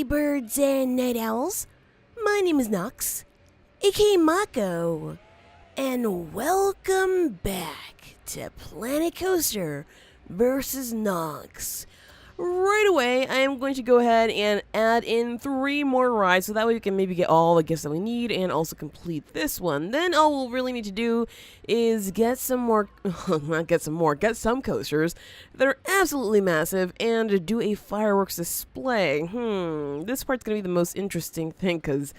birds and night owls. My name is Nox, aka Mako, and welcome back to Planet Coaster versus Nox. Right away, I am going to go ahead and add in 3 more rides, so that way we can maybe get all the gifts that we need and also complete this one. Then all we'll really need to do is get some more, get some coasters that are absolutely massive and do a fireworks display. This part's going to be the most interesting thing because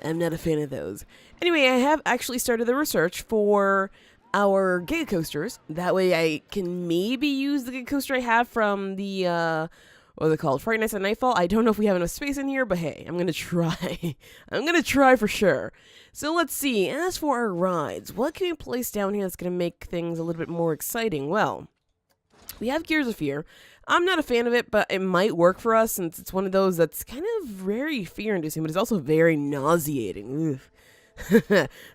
I'm not a fan of those. Anyway, I have actually started the research for our giga coasters. That way I can maybe use the giga coaster I have from the what are they called, Friday Nights at Nightfall. I don't know if we have enough space in here, but hey, I'm gonna try. I'm gonna try for sure. So let's see, as for our rides, what can we place down here that's gonna make things a little bit more exciting? Well, we have Gears of Fear. I'm not a fan of it, but it might work for us since it's one of those that's kind of very fear-inducing, but it's also very nauseating. Ugh.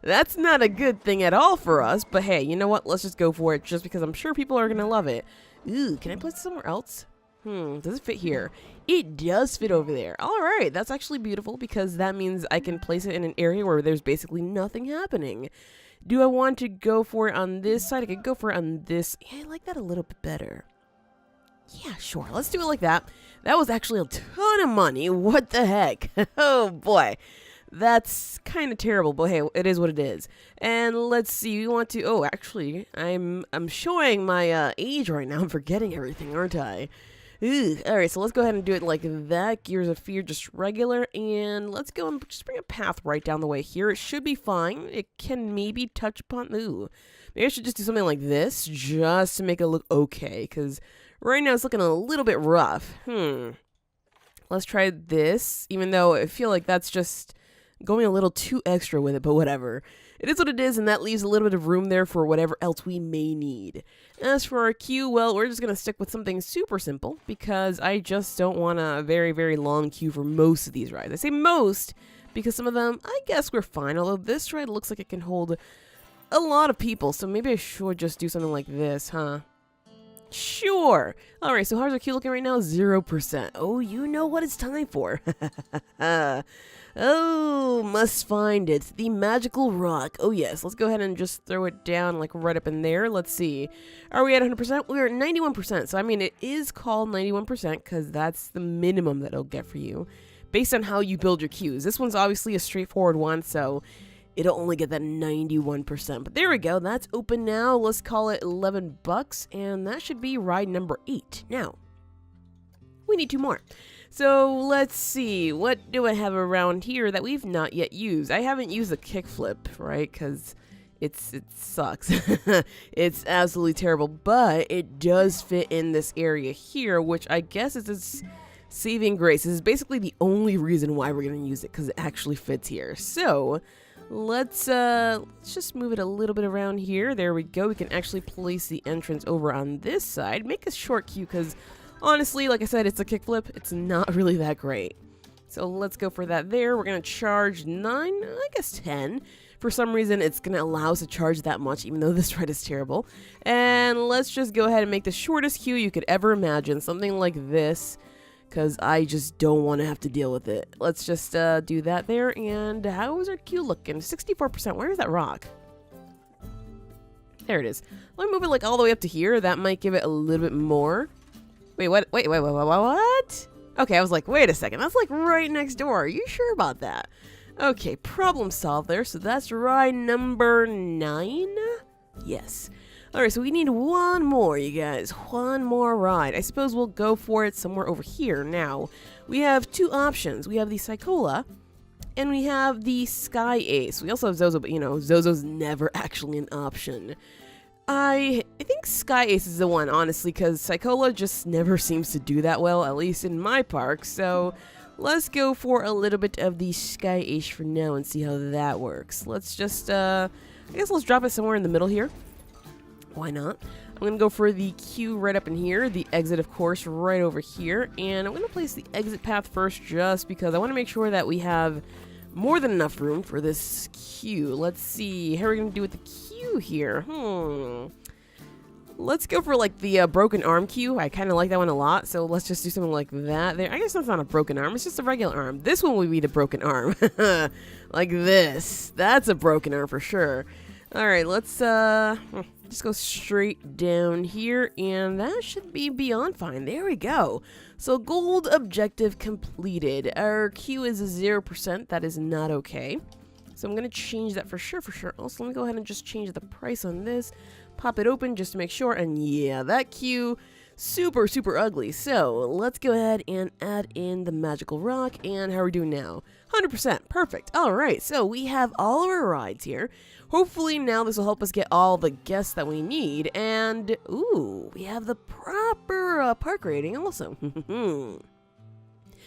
That's not a good thing at all for us, but hey, you know what? Let's just go for it just because I'm sure people are going to love it. Ooh, can I place it somewhere else? Does it fit here? It does fit over there. All right, that's actually beautiful because that means I can place it in an area where there's basically nothing happening. Do I want to go for it on this side? I could go for it on this. Yeah, I like that a little bit better. Yeah, sure. Let's do it like that. That was actually a ton of money. What the heck? Oh, boy. That's kind of terrible, but hey, it is what it is. And let's see, we want to, oh, actually, I'm showing my age right now. I'm forgetting everything, aren't I? Alright, so let's go ahead and do it like that. Gears of Fear, just regular. And let's go and just bring a path right down the way here. It should be fine. It can maybe touch upon, maybe I should just do something like this, just to make it look okay. Because right now it's looking a little bit rough. Let's try this, even though I feel like that's just going a little too extra with it, but whatever. It is what it is, and that leaves a little bit of room there for whatever else we may need. As for our queue, well, we're just going to stick with something super simple, because I just don't want a very, very long queue for most of these rides. I say most, because some of them, I guess we're fine, although this ride looks like it can hold a lot of people, so maybe I should just do something like this, huh? Sure. Alright, so how's our queue looking right now? 0%. Oh, you know what it's time for. Oh, must find it. The magical rock. Oh, yes. Let's go ahead and just throw it down, like, right up in there. Let's see. Are we at 100%? We're at 91%. So, I mean, it is called 91% because that's the minimum that it'll get for you based on how you build your queues. This one's obviously a straightforward one, so it'll only get that 91%. But there we go. That's open now. Let's call it $11, and that should be ride number 8. Now, we need 2 more. So let's see, what do I have around here that we've not yet used? I haven't used a kickflip, right? Because it sucks. It's absolutely terrible, but it does fit in this area here, which I guess is its saving grace. This is basically the only reason why we're going to use it, because it actually fits here. So let's just move it a little bit around here. There we go. We can actually place the entrance over on this side. Make a short queue, because honestly, like I said, it's a kickflip. It's not really that great. So let's go for that there. We're going to charge 9, I guess 10. For some reason, it's going to allow us to charge that much, even though this ride is terrible. And let's just go ahead and make the shortest queue you could ever imagine. Something like this, because I just don't want to have to deal with it. Let's just do that there. And how is our queue looking? 64%. Where is that rock? There it is. Let me move it like all the way up to here. That might give it a little bit more. Wait, what? Wait, what? Okay, I was like, wait a second. That's like right next door. Are you sure about that? Okay, problem solved there. So that's ride number 9? Yes. Alright, so we need 1 more, you guys. 1 more ride. I suppose we'll go for it somewhere over here. Now, we have 2 options. We have the Psychola, and we have the Sky Ace. We also have Zozo, but you know, Zozo's never actually an option. I think Sky Ace is the one, honestly, because Psychola just never seems to do that well, at least in my park. So let's go for a little bit of the Sky Ace for now and see how that works. Let's just, I guess let's drop it somewhere in the middle here. Why not? I'm going to go for the queue right up in here, the exit, of course, right over here. And I'm going to place the exit path first just because I want to make sure that we have more than enough room for this queue. Let's see. How are we going to do with the queue here? Let's go for like the broken arm queue. I kind of like that one a lot. So let's just do something like that there. I guess that's not a broken arm. It's just a regular arm. This one would be the broken arm. Like this. That's a broken arm for sure. All right, let's just go straight down here. And that should be beyond fine. There we go. So gold objective completed. Our queue is 0%. That is not okay. So I'm going to change that for sure. Also, let me go ahead and just change the price on this. Pop it open just to make sure. And yeah, that queue, super ugly. So let's go ahead and add in the magical rock. And how are we doing now? 100%. Perfect. All right. So we have all of our rides here. Hopefully now this will help us get all the guests that we need. And, ooh, we have the proper park rating also.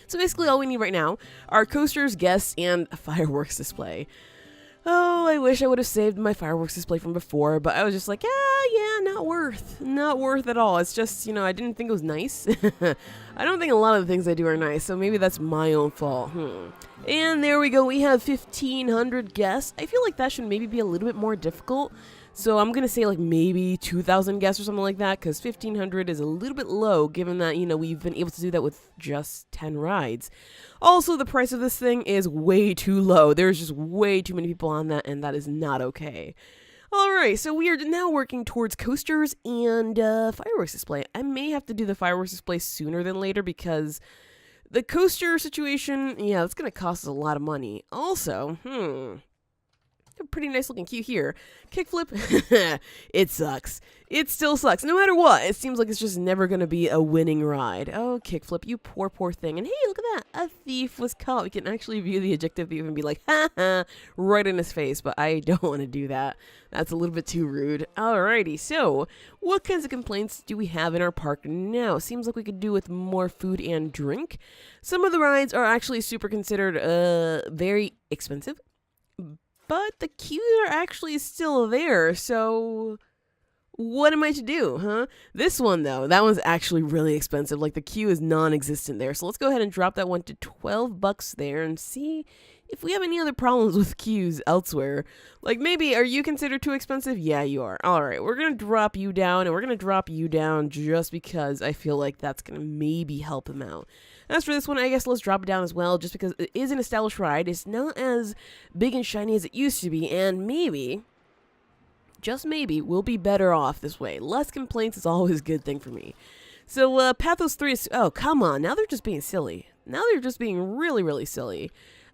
So basically all we need right now are coasters, guests, and a fireworks display. Oh, I wish I would have saved my fireworks display from before, but I was just like, yeah, not worth at all. It's just, you know, I didn't think it was nice. I don't think a lot of the things I do are nice, so maybe that's my own fault. And there we go, we have 1,500 guests. I feel like that should maybe be a little bit more difficult. So I'm going to say like maybe 2,000 guests or something like that, because 1,500 is a little bit low, given that, you know, we've been able to do that with just 10 rides. Also, the price of this thing is way too low. There's just way too many people on that, and that is not okay. All right, so we are now working towards coasters and fireworks display. I may have to do the fireworks display sooner than later, because the coaster situation, yeah, it's going to cost us a lot of money. Also, a pretty nice looking queue here. Kickflip, it sucks. It still sucks. No matter what, it seems like it's just never going to be a winning ride. Oh, kickflip, you poor thing. And hey, look at that. A thief was caught. We can actually view the objective thief and be like, ha, right in his face. But I don't want to do that. That's a little bit too rude. Alrighty, so what kinds of complaints do we have in our park now? Seems like we could do with more food and drink. Some of the rides are actually super considered very expensive. But the queues are actually still there, so what am I to do, huh? This one, though, that one's actually really expensive. Like, the queue is non-existent there. So let's go ahead and drop that one to 12 bucks there and see if we have any other problems with queues elsewhere. Like, maybe, are you considered too expensive? Yeah, you are. All right, we're going to drop you down, and we're going to drop you down just because I feel like that's going to maybe help them out. As for this one, I guess let's drop it down as well, just because it is an established ride. It's not as big and shiny as it used to be, and maybe, just maybe, we'll be better off this way. Less complaints is always a good thing for me. So, Pathos 3 is... Oh, come on. Now they're just being silly. Now they're just being really silly.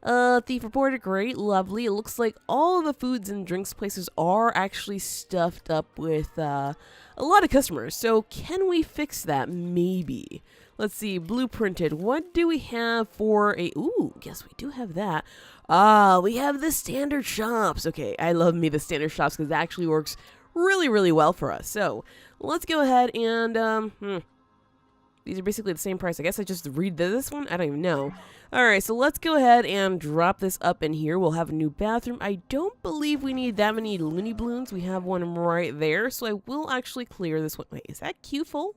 Thief reported. Great. Lovely. It looks like all of the foods and drinks places are actually stuffed up with a lot of customers. So, can we fix that? Maybe. Let's see, blueprinted. What do we have for a... Ooh, yes, we do have that. We have the standard shops. Okay, I love me the standard shops because that actually works really well for us. So, let's go ahead and... These are basically the same price. I guess I just read this one? I don't even know. Alright, so let's go ahead and drop this up in here. We'll have a new bathroom. I don't believe we need that many loony balloons. We have one right there, so I will actually clear this one. Wait, is that queue full?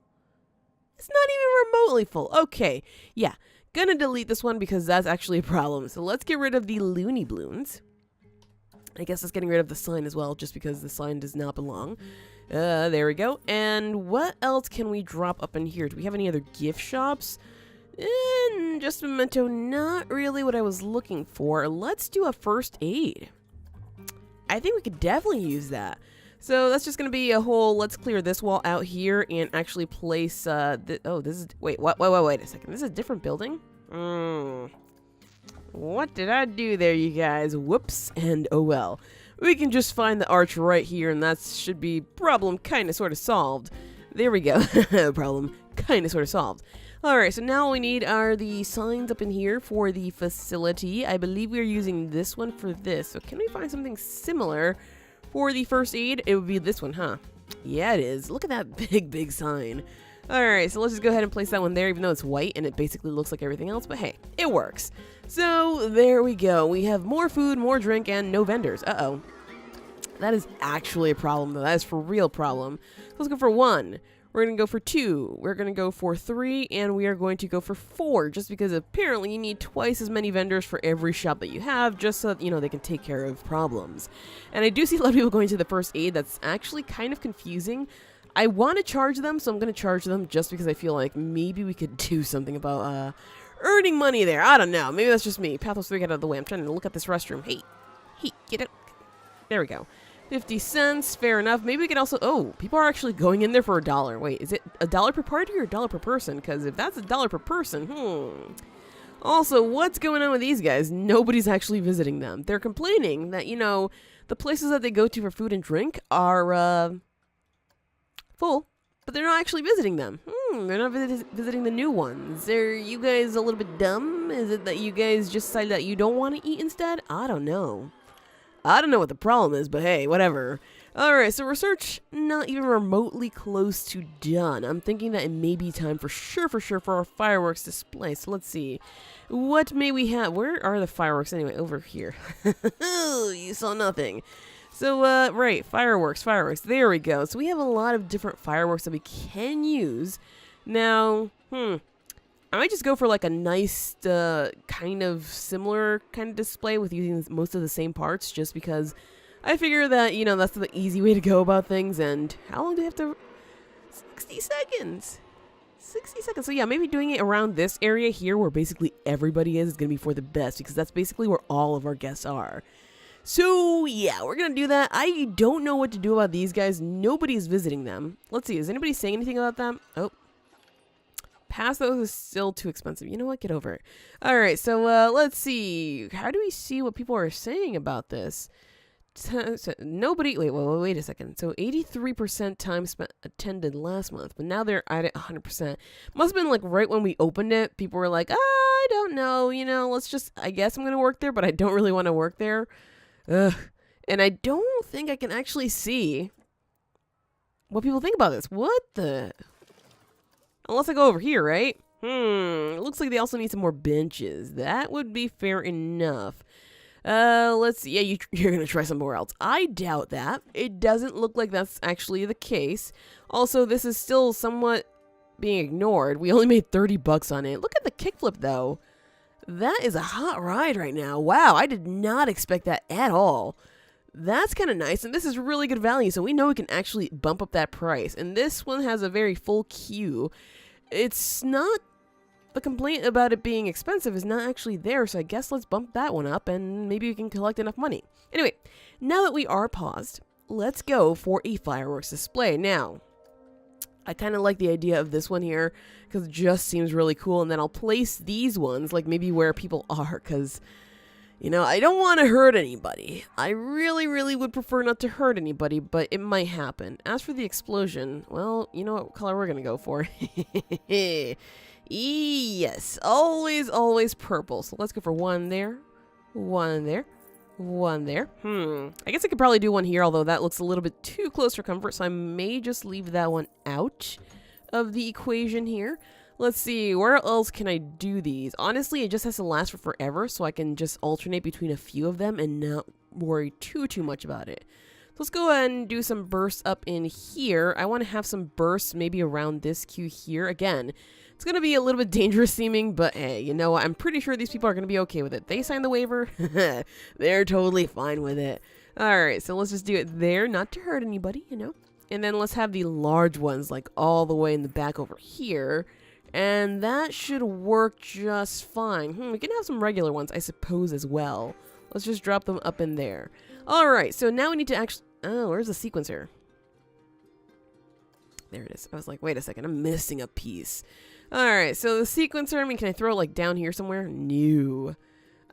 It's not even remotely full. Okay, yeah. Gonna delete this one because that's actually a problem. So let's get rid of the loony balloons. I guess it's getting rid of the sign as well, just because the sign does not belong. There we go. And what else can we drop up in here? Do we have any other gift shops? Just a memento, not really what I was looking for. Let's do a first aid. I think we could definitely use that. So that's just going to be a whole, let's clear this wall out here and actually place, oh, this is, wait a second. This is a different building? What did I do there, you guys? Whoops, and oh well. We can just find the arch right here, and that should be problem kind of sort of solved. There we go. Problem kind of sort of solved. Alright, so now all we need are the signs up in here for the facility. I believe we are using this one for this. So can we find something similar for the first aid? It would be this one, huh? Yeah, it is. Look at that big sign. Alright, so let's just go ahead and place that one there, even though it's white and it basically looks like everything else. But hey, it works. So there we go. We have more food, more drink, and no vendors. Uh-oh. That is actually a problem, though. That is for real problem. So let's go for 1. We're going to go for 2. We're going to go for 3. And we are going to go for 4. Just because apparently you need twice as many vendors for every shop that you have. Just so that, you know, they can take care of problems. And I do see a lot of people going to the first aid. That's actually kind of confusing. I want to charge them, so I'm going to charge them just because I feel like maybe we could do something about earning money there. I don't know. Maybe that's just me. Pathos 3, get out of the way. I'm trying to look at this restroom. Hey, get it. There we go. 50 cents. Fair enough. Maybe we can also... Oh, people are actually going in there for $1. Wait, is it $1 per party or $1 per person? Because if that's $1 per person, Also, what's going on with these guys? Nobody's actually visiting them. They're complaining that, the places that they go to for food and drink are full, but they're not actually visiting them. They're not visiting the new ones. Are you guys a little bit dumb? Is it that you guys just decided that you don't want to eat instead? I don't know. I don't know what the problem is, but hey, whatever. Alright, so research not even remotely close to done. I'm thinking that it may be time for sure for our fireworks display. So let's see. What may we have? Where are the fireworks anyway? Over here. You saw nothing. So, right, fireworks. There we go. So we have a lot of different fireworks that we can use. Now, I might just go for like a nice, kind of similar kind of display with using most of the same parts, just because I figure that, that's the easy way to go about things. And how long do we have to... 60 seconds. 60 seconds. So yeah, maybe doing it around this area here where basically everybody is going to be for the best, because that's basically where all of our guests are. So yeah, we're going to do that. I don't know what to do about these guys. Nobody's visiting them. Let's see. Is anybody saying anything about them? Oh. Pass those is still too expensive. You know what? Get over it. All right. So let's see. How do we see what people are saying about this? Nobody. Wait a second. So 83% time spent attended last month, but now they're at it 100%. Must have been like right when we opened it. People were like, I don't know. Let's just. I guess I'm gonna work there, but I don't really want to work there. Ugh. And I don't think I can actually see what people think about this. What the? Unless I go over here, right? It looks like they also need some more benches. That would be fair enough. Let's see. Yeah, you're going to try somewhere else. I doubt that. It doesn't look like that's actually the case. Also, this is still somewhat being ignored. We only made $30 on it. Look at the kickflip, though. That is a hot ride right now. Wow, I did not expect that at all. That's kind of nice, and this is really good value, so we know we can actually bump up that price. And this one has a very full queue. It's not... The complaint about it being expensive is not actually there, so I guess let's bump that one up, and maybe we can collect enough money. Anyway, now that we are paused, let's go for a fireworks display. Now, I kind of like the idea of this one here, because it just seems really cool, and then I'll place these ones, like maybe where people are, because... I don't want to hurt anybody. I really would prefer not to hurt anybody, but it might happen. As for the explosion, well, you know what color we're going to go for. Yes, always purple. So let's go for one there, one there, one there. I guess I could probably do one here, although that looks a little bit too close for comfort, so I may just leave that one out of the equation here. Let's see, where else can I do these? Honestly, it just has to last for forever, so I can just alternate between a few of them and not worry too much about it. So let's go ahead and do some bursts up in here. I want to have some bursts maybe around this queue here. Again, it's going to be a little bit dangerous seeming, but hey, you know what? I'm pretty sure these people are going to be okay with it. They signed the waiver. They're totally fine with it. All right, so let's just do it there, not to hurt anybody, And then let's have the large ones, like all the way in the back over here. And that should work just fine. We can have some regular ones, I suppose, as well. Let's just drop them up in there. Alright, so now we need to actually... Oh, where's the sequencer? There it is. I was like, wait a second, I'm missing a piece. Alright, so the sequencer, can I throw it, like, down here somewhere? No.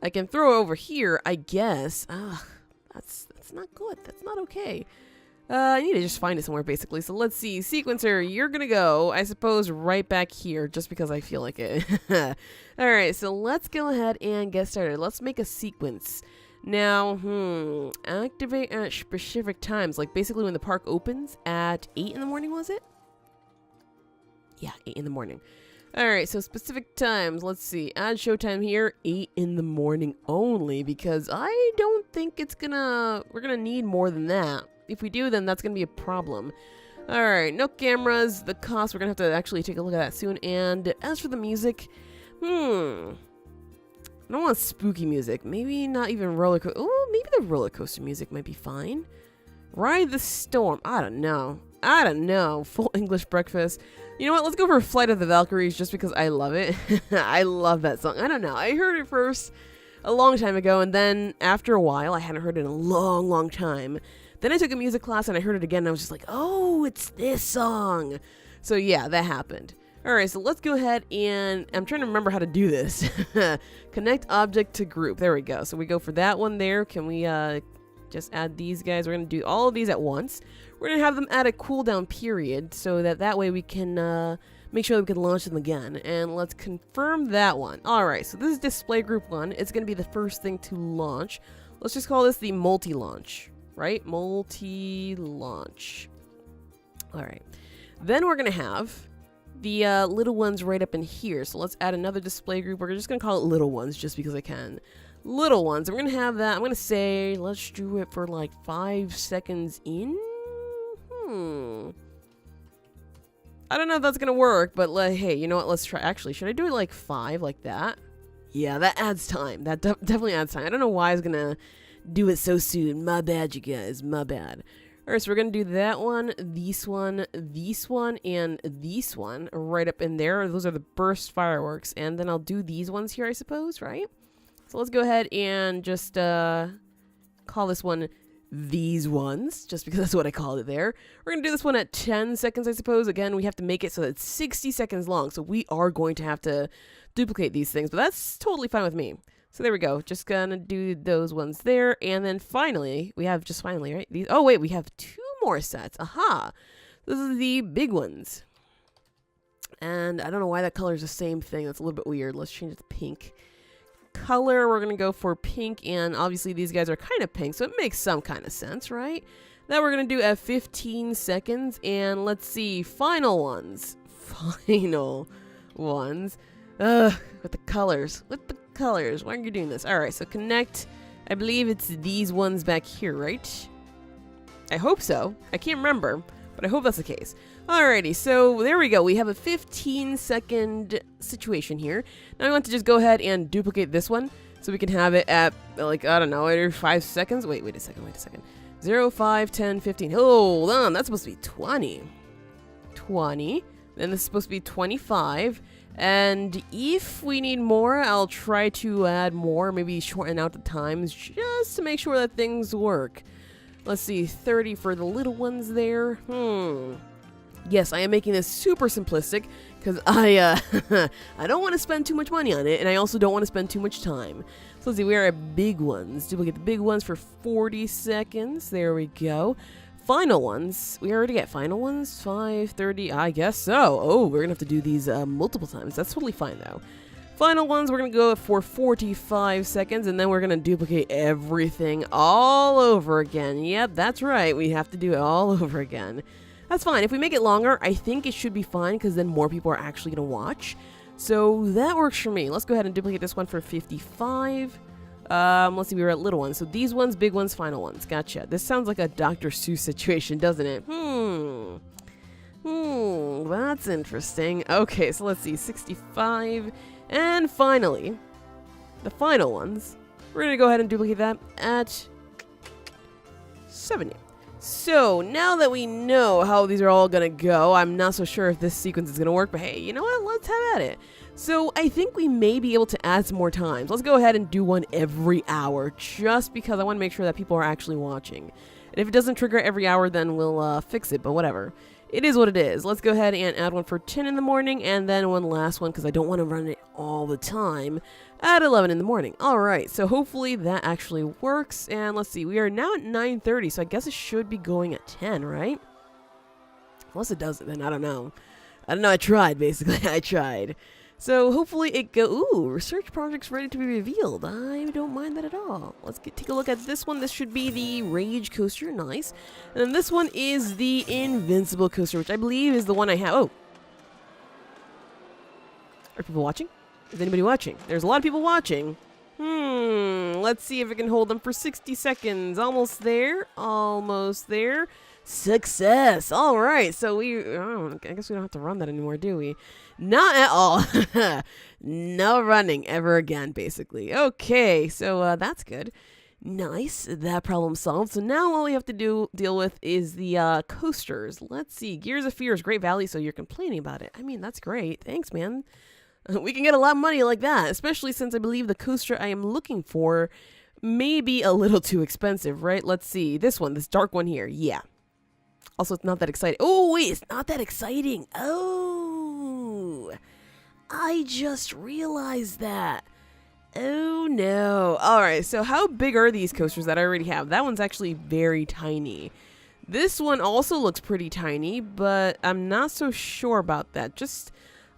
I can throw it over here, I guess. Ugh, that's not good. That's not okay. I need to just find it somewhere, basically. So let's see. Sequencer, you're gonna go, I suppose, right back here, just because I feel like it. Alright, so let's go ahead and get started. Let's make a sequence. Now, activate at specific times. Like, basically when the park opens at 8 in the morning, was it? Yeah, 8 in the morning. Alright, so specific times. Let's see. Add showtime here, 8 in the morning only, because I don't think it's gonna... We're gonna need more than that. If we do, then that's going to be a problem. Alright, no cameras. The cost, we're going to have to actually take a look at that soon. And as for the music, I don't want spooky music. Maybe not even roller coaster. Oh, maybe the roller coaster music might be fine. Ride the Storm. I don't know. I don't know. Full English breakfast. You know what? Let's go for Flight of the Valkyries just because I love it. I love that song. I don't know. I heard it first a long time ago, and then after a while, I hadn't heard it in a long, long time. Then I took a music class and I heard it again and I was just like, oh, it's this song. So yeah, that happened. Alright, so let's go ahead and I'm trying to remember how to do this. Connect object to group. There we go. So we go for that one there. Can we just add these guys? We're going to do all of these at once. We're going to have them at a cooldown period so that way we can make sure that we can launch them again. And let's confirm that one. Alright, so this is display group 1. It's going to be the first thing to launch. Let's just call this the multi-launch. Right? Multi-launch. Alright. Then we're going to have the little ones right up in here. So let's add another display group. We're just going to call it little ones just because I can. Little ones. We're going to have that. I'm going to say, let's do it for like 5 seconds in. I don't know if that's going to work, but hey, you know what? Let's try. Actually, should I do it like 5 like that? Yeah, that adds time. That definitely adds time. I don't know why I was going to do it so soon. My bad, you guys. My bad. Alright, so we're going to do that one, this one, and this one right up in there. Those are the burst fireworks. And then I'll do these ones here, I suppose, right? So let's go ahead and just call this one these ones, just because that's what I called it there. We're going to do this one at 10 seconds, I suppose. Again, we have to make it so that it's 60 seconds long. So we are going to have to duplicate these things, but that's totally fine with me. So there we go. Just gonna do those ones there. And then finally, we have just finally, right? These. Oh, wait, we have 2 more sets. Aha. This is the big ones. And I don't know why that color is the same thing. That's a little bit weird. Let's change it to pink. Color, we're going to go for pink. And obviously, these guys are kind of pink. So it makes some kind of sense, right? That we're going to do at 15 seconds. And let's see. Final ones. Final ones. With the colors. With the colors. Why are you doing this? Alright, so connect. I believe it's these ones back here, right? I hope so. I can't remember, but I hope that's the case. Alrighty, so there we go. We have a 15-second situation here. Now I want to just go ahead and duplicate this one so we can have it at, like, I don't know, 5 seconds. Wait a second. 0, 5, 10, 15. Hold on, that's supposed to be 20. 20. Then this is supposed to be 25. And if we need more, I'll try to add more, maybe shorten out the times just to make sure that things work. Let's see, 30 for the little ones there. Yes, I am making this super simplistic because I don't want to spend too much money on it, and I also don't want to spend too much time. So let's see, we are at big ones. Duplicate the big ones for 40 seconds. There we go. Final ones. We already get final ones. 5, 30. I guess so. Oh, we're going to have to do these multiple times. That's totally fine, though. Final ones, we're going to go for 45 seconds, and then we're going to duplicate everything all over again. Yep, that's right. We have to do it all over again. That's fine. If we make it longer, I think it should be fine, because then more people are actually going to watch. So that works for me. Let's go ahead and duplicate this one for 55. Let's see, we were at little ones. So these ones, big ones, final ones. Gotcha. This sounds like a Dr. Seuss situation, doesn't it? That's interesting. Okay, so let's see, 65. And finally, the final ones. We're going to go ahead and duplicate that at 70. So now that we know how these are all going to go, I'm not so sure if this sequence is going to work, but hey, you know what? Let's have at it. So I think we may be able to add some more times. Let's go ahead and do one every hour, just because I want to make sure that people are actually watching. And if it doesn't trigger every hour, then we'll fix it, but whatever. It is what it is. Let's go ahead and add one for 10 in the morning, and then one last one, because I don't want to run it all the time, at 11 in the morning. Alright, so hopefully that actually works, and let's see, we are now at 9:30, so I guess it should be going at 10, right? Unless it doesn't, then I don't know. I tried, basically. I tried. So hopefully it ooh, research projects ready to be revealed. I don't mind that at all. Let's take a look at this one. This should be the Rage Coaster. Nice. And then this one is the Invincible Coaster, which I believe is the one I have. Oh. Are people watching? Is anybody watching? There's a lot of people watching. Let's see if I can hold them for 60 seconds. Almost there. Almost there. Success. All right. So I guess we don't have to run that anymore, do we? Not at all. No running ever again, basically. Okay. So that's good. Nice, that problem solved. So now all we have to deal with is the coasters. Let's see, Gears of Fear is Great Value, so you're complaining about it. I mean, that's great. Thanks, man. We can get a lot of money like that, especially since I believe the coaster I am looking for may be a little too expensive, right? Let's see, this dark one here, yeah. Also, it's not that exciting. Oh, wait, it's not that exciting. Oh, I just realized that. Oh no. Alright, so how big are these coasters that I already have? That one's actually very tiny. This one also looks pretty tiny, but I'm not so sure about that. Just,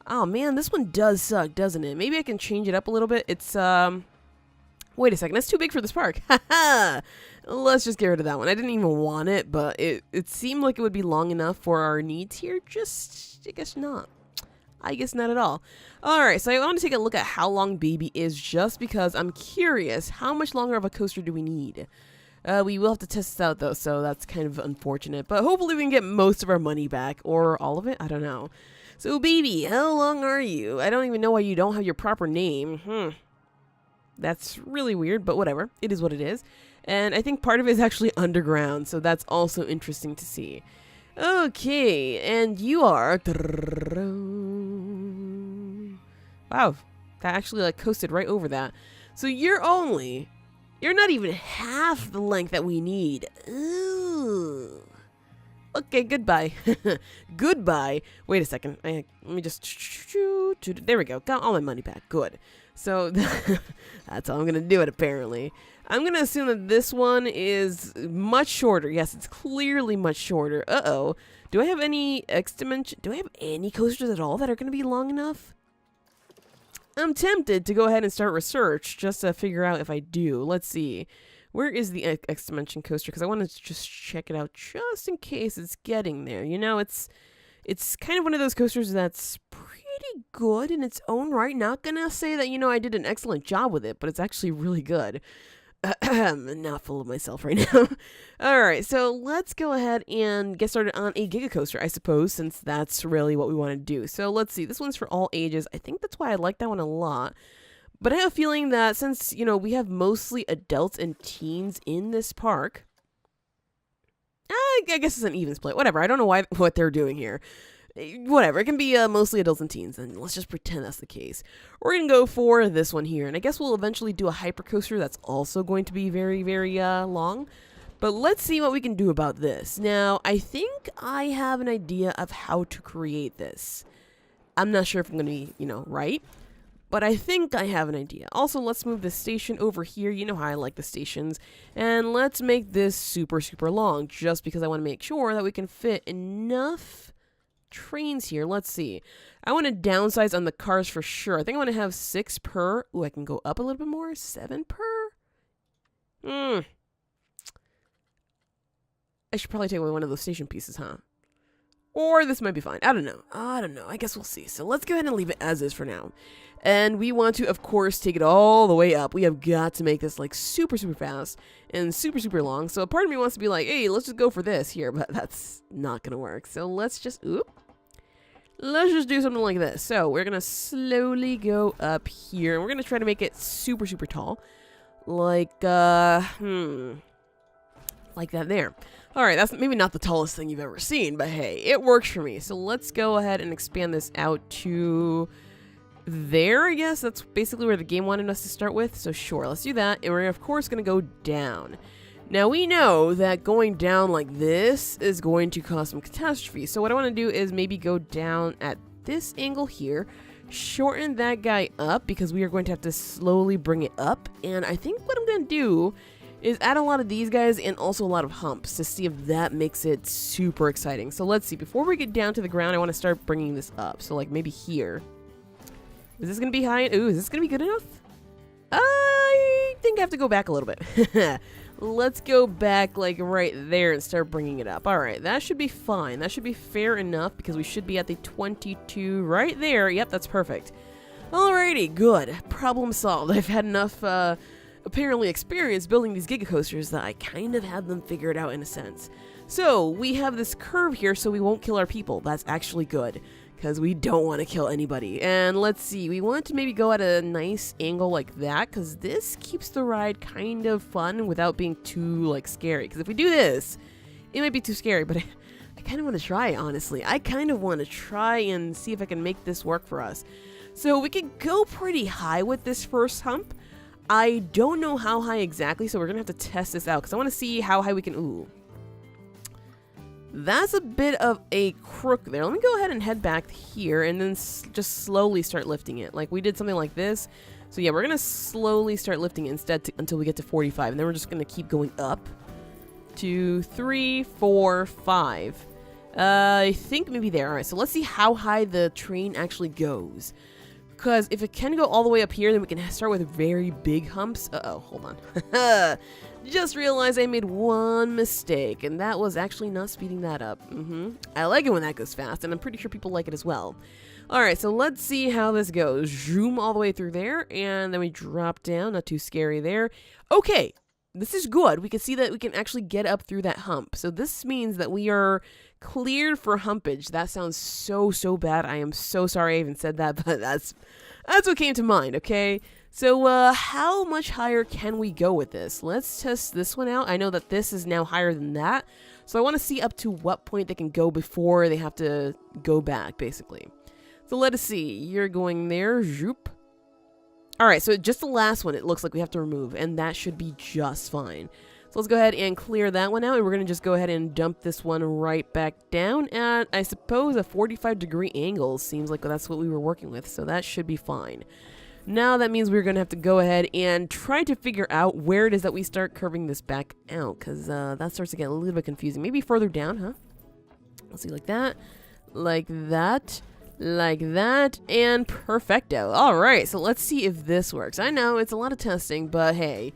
oh man, this one does suck, doesn't it? Maybe I can change it up a little bit. It's, wait a second, that's too big for this park. Haha! Let's just get rid of that one. I didn't even want it, but it seemed like it would be long enough for our needs here. Just, I guess not. I guess not at all. Alright, so I want to take a look at how long Baby is just because I'm curious. How much longer of a coaster do we need? We will have to test this out though, so that's kind of unfortunate. But hopefully we can get most of our money back. Or all of it? I don't know. So Baby, how long are you? I don't even know why you don't have your proper name. That's really weird, but whatever. It is what it is. And I think part of it is actually underground, so that's also interesting to see. Okay, and you are... Wow, that actually like coasted right over that. So you're not even half the length that we need. Ooh. Okay, goodbye. Goodbye. Wait a second. Let me just... There we go. Got all my money back. Good. So that's how I'm going to do it, apparently. I'm going to assume that this one is much shorter. Yes, it's clearly much shorter. Uh-oh. Do I have any do I have any coasters at all that are going to be long enough? I'm tempted to go ahead and start research just to figure out if I do. Let's see. Where is the X Dimension coaster? Because I want to just check it out just in case it's getting there. You know, it's kind of one of those coasters that's pretty good in its own right. Not going to say that, you know, I did an excellent job with it, but it's actually really good. I'm not full of myself right now. Alright, so let's go ahead and get started on a Giga Coaster, I suppose, since that's really what we want to do. So let's see, this one's for all ages. I think that's why I like that one a lot. But I have a feeling that since, you know, we have mostly adults and teens in this park, I guess it's an even split. Whatever, I don't know what they're doing here. Whatever, it can be mostly adults and teens, and let's just pretend that's the case. We're going to go for this one here, and I guess we'll eventually do a hypercoaster that's also going to be very, very long. But let's see what we can do about this. Now, I think I have an idea of how to create this. I'm not sure if I'm going to be, you know, right, but I think I have an idea. Also, let's move the station over here. You know how I like the stations. And let's make this super, super long, just because I want to make sure that we can fit enough trains here. Let's see. I want to downsize on the cars for sure. I think I want to have 6 per. Ooh, I can go up a little bit more. 7 per? I should probably take away one of those station pieces, huh? Or this might be fine. I don't know. I guess we'll see. So let's go ahead and leave it as is for now. And we want to, of course, take it all the way up. We have got to make this like super, super fast and super, super long. So a part of me wants to be like, hey, let's just go for this here, but that's not going to work. So let's just do something like this. So we're going to slowly go up here, and we're going to try to make it super, super tall. Like, like that there. All right, that's maybe not the tallest thing you've ever seen, but hey, it works for me. So let's go ahead and expand this out to there, I guess. That's basically where the game wanted us to start with. So sure, let's do that. And we're, of course, going to go down. Now, we know that going down like this is going to cause some catastrophe. So what I want to do is maybe go down at this angle here, shorten that guy up because we are going to have to slowly bring it up. And I think what I'm going to do is add a lot of these guys and also a lot of humps to see if that makes it super exciting. So let's see. Before we get down to the ground, I want to start bringing this up. So like maybe here. Is this going to be high? Ooh, is this going to be good enough? I think I have to go back a little bit. Let's go back like right there and start bringing it up. All right, that should be fine. That should be fair enough because we should be at the 22 right there. Yep, that's perfect. Alrighty, good. Problem solved. I've had enough apparently experience building these Giga Coasters that I kind of had them figured out in a sense. So we have this curve here so we won't kill our people. That's actually good. because we don't want to kill anybody. And let's see, we want to maybe go at a nice angle like that, because this keeps the ride kind of fun without being too like scary. Because if we do this, it might be too scary, but I kind of want to try, honestly. I kind of want to try and see if I can make this work for us. So we can go pretty high with this first hump. I don't know how high exactly, so we're going to have to test this out, because I want to see how high we can... Ooh. That's a bit of a crook there. Let me go ahead and head back here and then just slowly start lifting it. Like we did something like this. So yeah, we're going to slowly start lifting it instead until we get to 45. And then we're just going to keep going up. 2, 3, 4, 5. I think maybe there. All right, so let's see how high the train actually goes. Because if it can go all the way up here, then we can start with very big humps. Uh-oh, hold on. Just realized I made one mistake, and that was actually not speeding that up. I like it when that goes fast, and I'm pretty sure people like it as well. Alright, so let's see how this goes. Zoom all the way through there, and then we drop down. Not too scary there. Okay, this is good. We can see that we can actually get up through that hump. So this means that we are cleared for humpage. That sounds so bad. I am so sorry I even said that, but that's what came to mind, okay? So, how much higher can we go with this? Let's test this one out. I know that this is now higher than that. So I want to see up to what point they can go before they have to go back, basically. So let us see. You're going there. Zoop. Alright, so just the last one it looks like we have to remove, and that should be just fine. So let's go ahead and clear that one out, and we're going to just go ahead and dump this one right back down at, I suppose, a 45-degree angle. Seems like that's what we were working with, so that should be fine. Now that means we're going to have to go ahead and try to figure out where it is that we start curving this back out, because that starts to get a little bit confusing. Maybe further down, huh? Let's see, like that, and perfecto. Alright, so let's see if this works. I know, it's a lot of testing, but hey,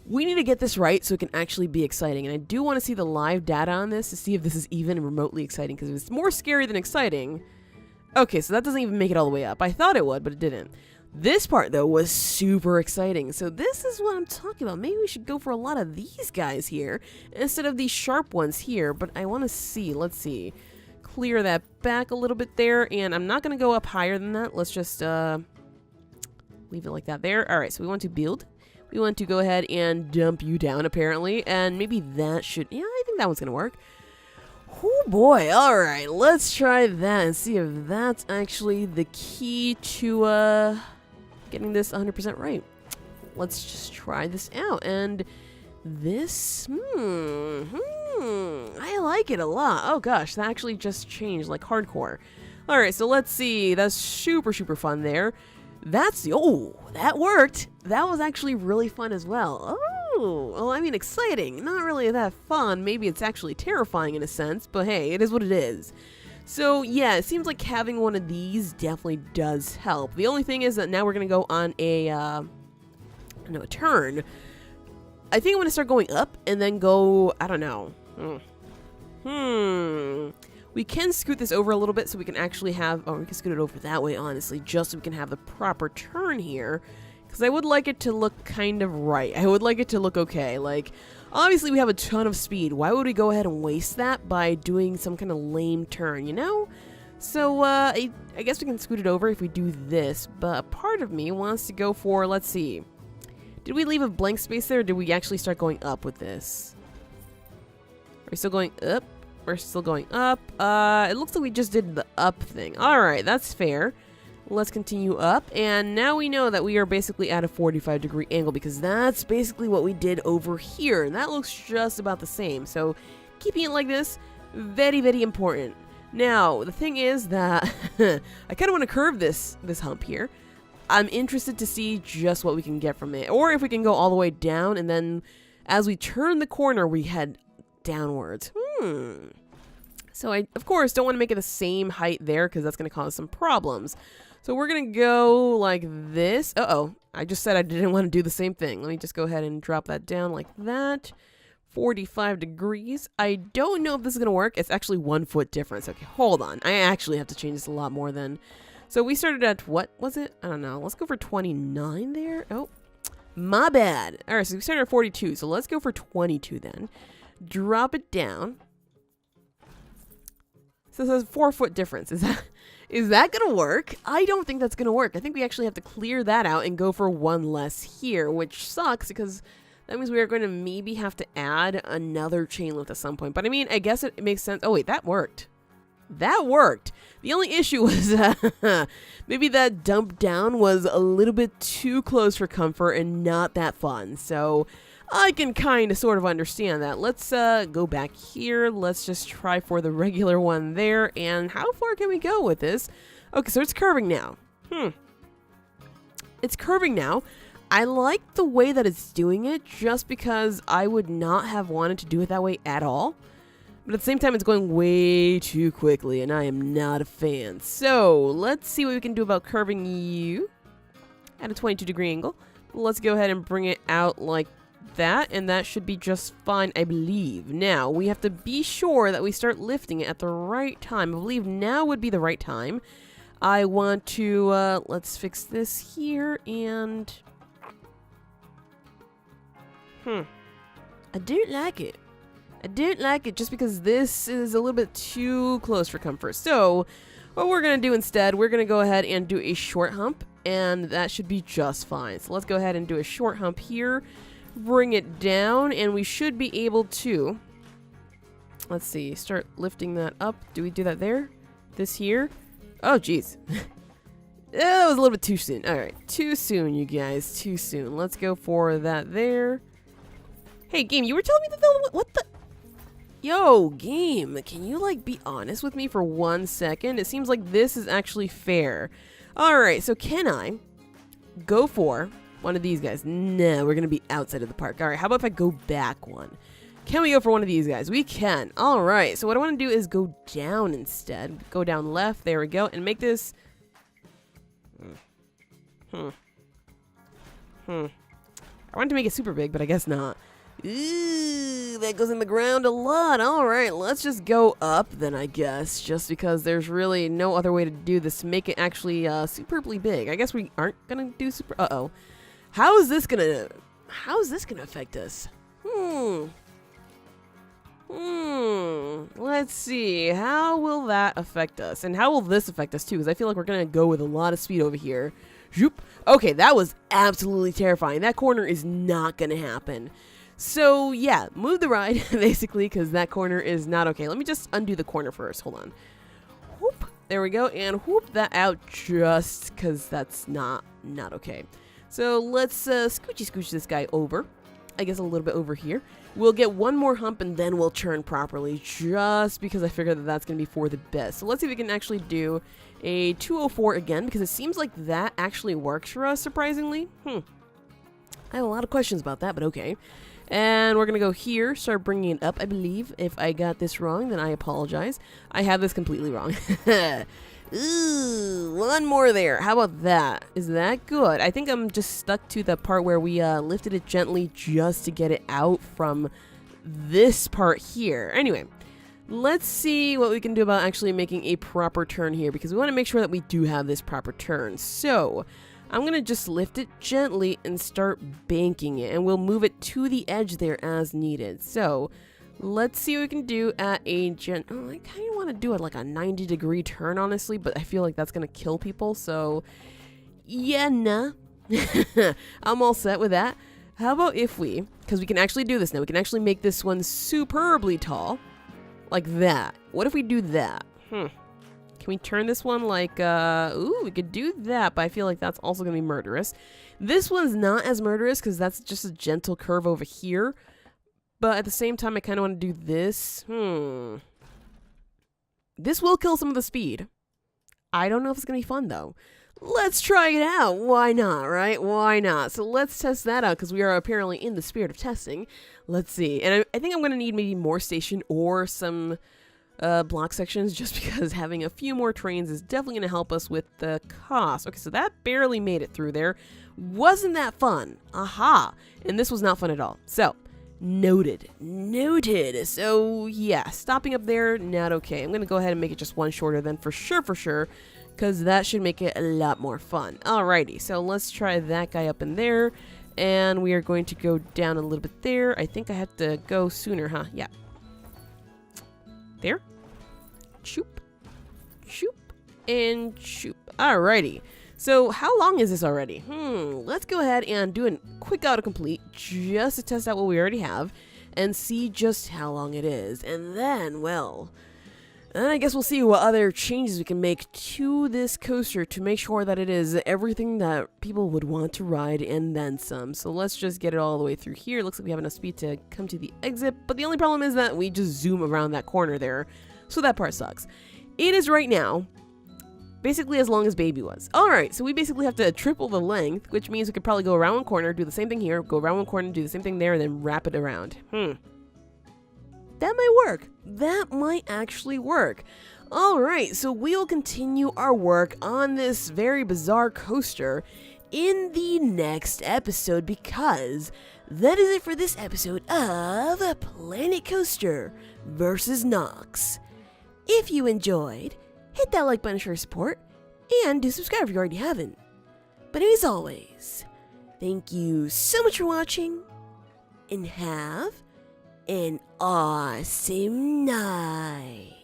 we need to get this right so it can actually be exciting, and I do want to see the live data on this to see if this is even remotely exciting, because if it's more scary than exciting... Okay, so that doesn't even make it all the way up. I thought it would, but it didn't. This part, though, was super exciting. So this is what I'm talking about. Maybe we should go for a lot of these guys here instead of these sharp ones here. But I want to see. Let's see. Clear that back a little bit there. And I'm not going to go up higher than that. Let's just leave it like that there. All right, so we want to build. We want to go ahead and dump you down, apparently. And maybe that should... Yeah, I think that one's going to work. Oh boy, alright, let's try that and see if that's actually the key to getting this 100% right. Let's just try this out, and this, I like it a lot. Oh gosh, that actually just changed, like hardcore. Alright, so let's see, that's super fun there. That's, oh, that worked. That was actually really fun as well. Oh, well, I mean, exciting. Not really that fun. Maybe it's actually terrifying in a sense, but hey, it is what it is. So, yeah, it seems like having one of these definitely does help. The only thing is that now we're going to go on a turn. I think I'm going to start going up and then go, I don't know. We can scoot this over a little bit so we can actually have, we can scoot it over that way, honestly, just so we can have the proper turn here. Because I would like it to look kind of right. I would like it to look okay. Like, obviously we have a ton of speed. Why would we go ahead and waste that by doing some kind of lame turn, you know? So, I guess we can scoot it over if we do this. But a part of me wants to go for, let's see. Did we leave a blank space there, or did we actually start going up with this? Are we still going up? We're still going up. It looks like we just did the up thing. Alright, that's fair. Let's continue up, and now we know that we are basically at a 45-degree angle, because that's basically what we did over here, and that looks just about the same. So keeping it like this, very important. Now the thing is that I kind of want to curve this hump here. I'm interested to see just what we can get from it, or if we can go all the way down, and then as we turn the corner we head downwards. So I, of course, don't want to make it the same height there, because that's going to cause some problems. So we're going to go like this. Uh-oh. I just said I didn't want to do the same thing. Let me just go ahead and drop that down like that. 45 degrees. I don't know if this is going to work. It's actually 1 foot difference. Okay, hold on. I actually have to change this a lot more than... So we started at, what was it? I don't know. Let's go for 29 there. Oh, my bad. All right, so we started at 42. So let's go for 22 then. Drop it down. So it says 4 foot difference. Is that gonna work? I don't think that's gonna work. I think we actually have to clear that out and go for one less here, which sucks because that means we are going to maybe have to add another chain lift at some point. But I mean, I guess it makes sense. Oh wait, that worked. That worked. The only issue was maybe that dump down was a little bit too close for comfort and not that fun. So I can kind of sort of understand that. Let's go back here. Let's just try for the regular one there. And how far can we go with this? Okay, so it's curving now. It's curving now. I like the way that it's doing it just because I would not have wanted to do it that way at all. But at the same time, it's going way too quickly, and I am not a fan. So, let's see what we can do about curving you at a 22-degree angle. Let's go ahead and bring it out like that, and that should be just fine, I believe. Now, we have to be sure that we start lifting it at the right time. I believe now would be the right time. I want to, let's fix this here, and... I don't like it. I don't like it just because this is a little bit too close for comfort. So what we're going to do instead, we're going to go ahead and do a short hump, and that should be just fine. So let's go ahead and do a short hump here, bring it down, and we should be able to, let's see, start lifting that up. Do we do that there? This here? Oh, geez. That was a little bit too soon. All right, too soon, you guys, too soon. Let's go for that there. Hey, game, you were telling me that what the... Yo, game, can you, like, be honest with me for 1 second? It seems like this is actually fair. Alright, so can I go for one of these guys? No, we're gonna be outside of the park. Alright, how about if I go back one? Can we go for one of these guys? We can. Alright, so what I want to do is go down instead. Go down left, there we go, and make this... I wanted to make it super big, but I guess not. Ooh, that goes in the ground a lot. Alright, let's just go up then, I guess. Just because there's really no other way to do this to make it actually superbly big. I guess we aren't gonna do super... Uh-oh. How is this gonna affect us? Let's see. How will that affect us? And how will this affect us too? Because I feel like we're gonna go with a lot of speed over here. Zoop. Okay, that was absolutely terrifying. That corner is not gonna happen. So, yeah, move the ride, basically, because that corner is not okay. Let me just undo the corner first. Hold on. Whoop. There we go. And whoop that out just because that's not okay. So, let's scooch this guy over. I guess a little bit over here. We'll get one more hump, and then we'll turn properly, just because I figured that that's going to be for the best. So, let's see if we can actually do a 204 again, because it seems like that actually works for us, surprisingly. I have a lot of questions about that, but okay. And we're going to go here, start bringing it up, I believe. If I got this wrong, then I apologize. I have this completely wrong. Ooh, one more there. How about that? Is that good? I think I'm just stuck to the part where we lifted it gently just to get it out from this part here. Anyway, let's see what we can do about actually making a proper turn here, because we want to make sure that we do have this proper turn. So I'm going to just lift it gently and start banking it, and we'll move it to the edge there as needed. So let's see what we can do at a I kind of want to do it like a 90-degree turn, honestly, but I feel like that's going to kill people. So yeah, nah. I'm all set with that. How about if we, because we can actually do this now, we can actually make this one superbly tall, like that. What if we do that? Can we turn this one like, ooh, we could do that, but I feel like that's also going to be murderous. This one's not as murderous because that's just a gentle curve over here. But at the same time, I kind of want to do this. This will kill some of the speed. I don't know if it's going to be fun, though. Let's try it out. Why not, right? Why not? So let's test that out because we are apparently in the spirit of testing. Let's see. And I think I'm going to need maybe more station or some block sections, just because having a few more trains is definitely going to help us with the cost. Okay, so that barely made it through there. Wasn't that fun? Aha! And this was not fun at all. So, noted. So, yeah, stopping up there, not okay. I'm going to go ahead and make it just one shorter then for sure, because that should make it a lot more fun. Alrighty, so let's try that guy up in there, and we are going to go down a little bit there. I think I have to go sooner, huh? Yeah. There. Shoop. and shoop. Alrighty. So how long is this already? Let's go ahead and do a quick autocomplete just to test out what we already have and see just how long it is. And then, well, then I guess we'll see what other changes we can make to this coaster to make sure that it is everything that people would want to ride and then some. So let's just get it all the way through here. Looks like we have enough speed to come to the exit, but the only problem is that we just zoom around that corner there. So that part sucks. It is right now basically as long as Baby was. Alright, so we basically have to triple the length, which means we could probably go around one corner, do the same thing here, go around one corner, do the same thing there, and then wrap it around. That might work. That might actually work. Alright, so we'll continue our work on this very bizarre coaster in the next episode, because that is it for this episode of Planet Coaster vs. Nox. If you enjoyed, hit that like button to show your support, and do subscribe if you already haven't. But as always, thank you so much for watching, and have an awesome night.